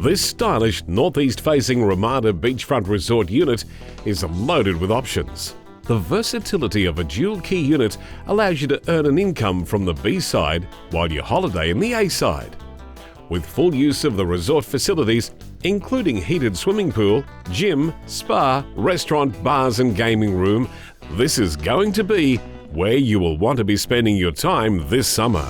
This stylish northeast-facing Ramada beachfront resort unit is loaded with options. The versatility of a dual-key unit allows you to earn an income from the B side while you holiday in the A side. With full use of the resort facilities, including heated swimming pool, gym, spa, restaurant, bars and gaming room, this is going to be where you will want to be spending your time this summer.